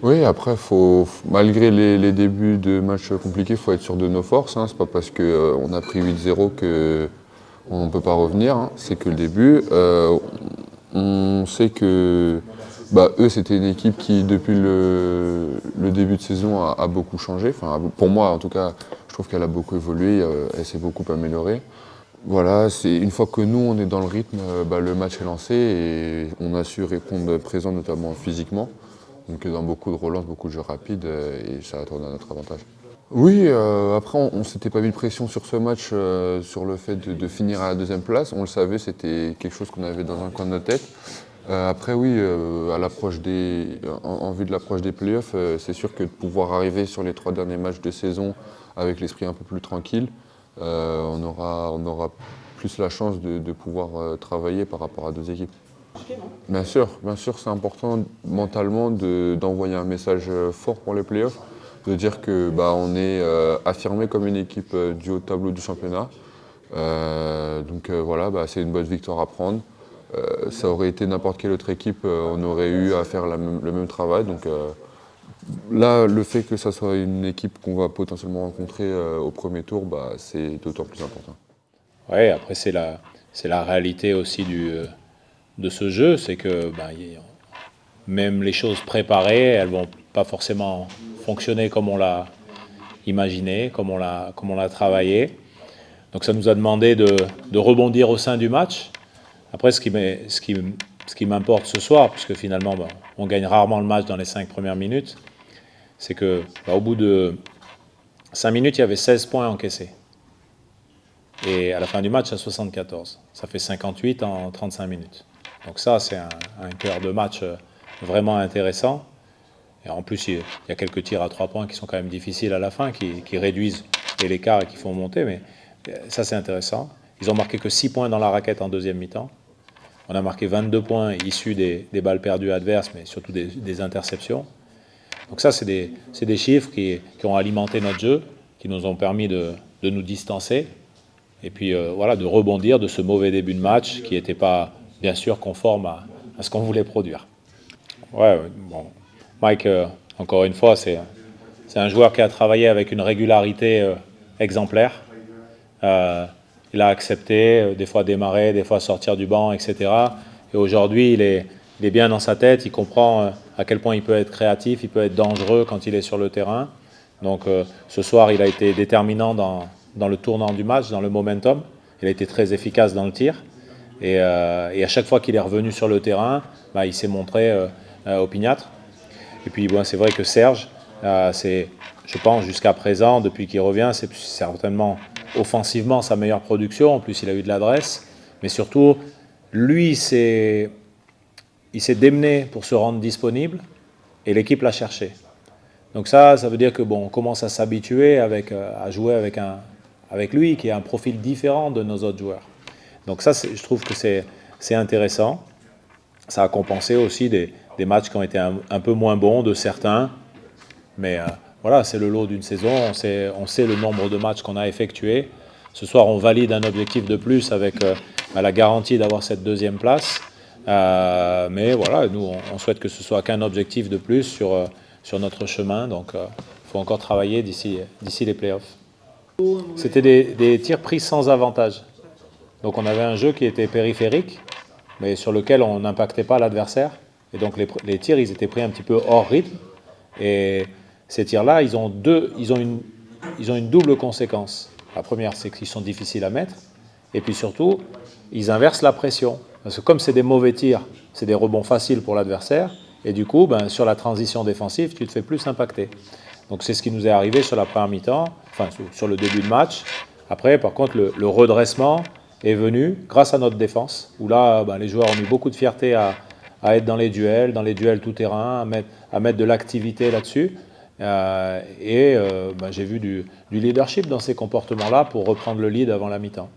Oui, après, malgré les débuts de matchs compliqués, il faut être sûr de nos forces. Hein. C'est pas parce qu'on a pris 8-0 qu'on ne peut pas revenir. Hein. C'est que le début. On sait que eux, c'était une équipe qui, depuis le début de saison, a beaucoup changé. Enfin, pour moi, en tout cas, je trouve qu'elle a beaucoup évolué, elle s'est beaucoup améliorée. Voilà, c'est une fois que nous, on est dans le rythme, le match est lancé et on a su répondre présent, notamment physiquement. Donc dans beaucoup de relances, beaucoup de jeux rapides, et ça a tourné à notre avantage. Oui, après on ne s'était pas mis de pression sur ce match, sur le fait de finir à la deuxième place. On le savait, c'était quelque chose qu'on avait dans un coin de notre tête. Après oui, en vue de l'approche des playoffs, c'est sûr que de pouvoir arriver sur les 3 derniers matchs de saison avec l'esprit un peu plus tranquille, on aura plus la chance de pouvoir travailler par rapport à d'autres équipes. Bien sûr, c'est important mentalement d'envoyer un message fort pour les playoffs, de dire que on est affirmé comme une équipe du haut de tableau du championnat. Voilà, c'est une bonne victoire à prendre. Ça aurait été n'importe quelle autre équipe, on aurait eu à faire le même travail. Donc là, le fait que ça soit une équipe qu'on va potentiellement rencontrer au premier tour, c'est d'autant plus important. Ouais, après c'est la réalité aussi de ce jeu, c'est que même les choses préparées, elles vont pas forcément fonctionner comme on l'a imaginé, comme on l'a travaillé. Donc ça nous a demandé de rebondir au sein du match. Après, ce qui m'importe ce soir, puisque finalement on gagne rarement le match dans les 5 premières minutes, c'est que au bout de 5 minutes, il y avait 16 points encaissés. Et à la fin du match, à 74. Ça fait 58 en 35 minutes. Donc ça, c'est un cœur de match vraiment intéressant. Et en plus, il y a quelques tirs à 3 points qui sont quand même difficiles à la fin, qui réduisent l'écart et qui font monter. Mais ça, c'est intéressant. Ils ont marqué que 6 points dans la raquette en deuxième mi-temps. On a marqué 22 points issus des balles perdues adverses, mais surtout des interceptions. Donc ça, c'est des chiffres qui ont alimenté notre jeu, qui nous ont permis de nous distancer. Et puis voilà, de rebondir de ce mauvais début de match qui n'était pas, bien sûr, conforme à ce qu'on voulait produire. Ouais, bon. Mike, encore une fois, c'est un joueur qui a travaillé avec une régularité exemplaire. Il a accepté, des fois démarrer, des fois sortir du banc, etc. Et aujourd'hui, il est bien dans sa tête, il comprend à quel point il peut être créatif, il peut être dangereux quand il est sur le terrain. Donc ce soir, il a été déterminant dans le tournant du match, dans le momentum. Il a été très efficace dans le tir. Et à chaque fois qu'il est revenu sur le terrain, il s'est montré opiniâtre. Et puis c'est vrai que Serge, je pense jusqu'à présent, depuis qu'il revient, c'est certainement offensivement sa meilleure production. En plus, il a eu de l'adresse. Mais surtout, lui, il s'est démené pour se rendre disponible et l'équipe l'a cherché. Donc ça veut dire que on commence à s'habituer à jouer avec lui, qui a un profil différent de nos autres joueurs. Donc ça, je trouve que c'est intéressant. Ça a compensé aussi des matchs qui ont été un peu moins bons de certains. Mais voilà, c'est le lot d'une saison. On sait le nombre de matchs qu'on a effectués. Ce soir, on valide un objectif de plus avec la garantie d'avoir cette deuxième place. Mais voilà, nous, on souhaite que ce soit qu'un objectif de plus sur notre chemin. Donc, il faut encore travailler d'ici les playoffs. C'était des tirs pris sans avantage. Donc, on avait un jeu qui était périphérique, mais sur lequel on n'impactait pas l'adversaire. Et donc, les tirs, ils étaient pris un petit peu hors rythme. Et ces tirs-là, ils ont une double conséquence. La première, c'est qu'ils sont difficiles à mettre. Et puis surtout, ils inversent la pression. Parce que comme c'est des mauvais tirs, c'est des rebonds faciles pour l'adversaire. Et du coup, sur la transition défensive, tu te fais plus impacter. Donc c'est ce qui nous est arrivé sur la première mi-temps, enfin sur le début de match. Après, par contre, le redressement est venu grâce à notre défense, où là, les joueurs ont eu beaucoup de fierté à être dans les duels tout terrain, à mettre de l'activité là-dessus. J'ai vu du leadership dans ces comportements-là pour reprendre le lead avant la mi-temps.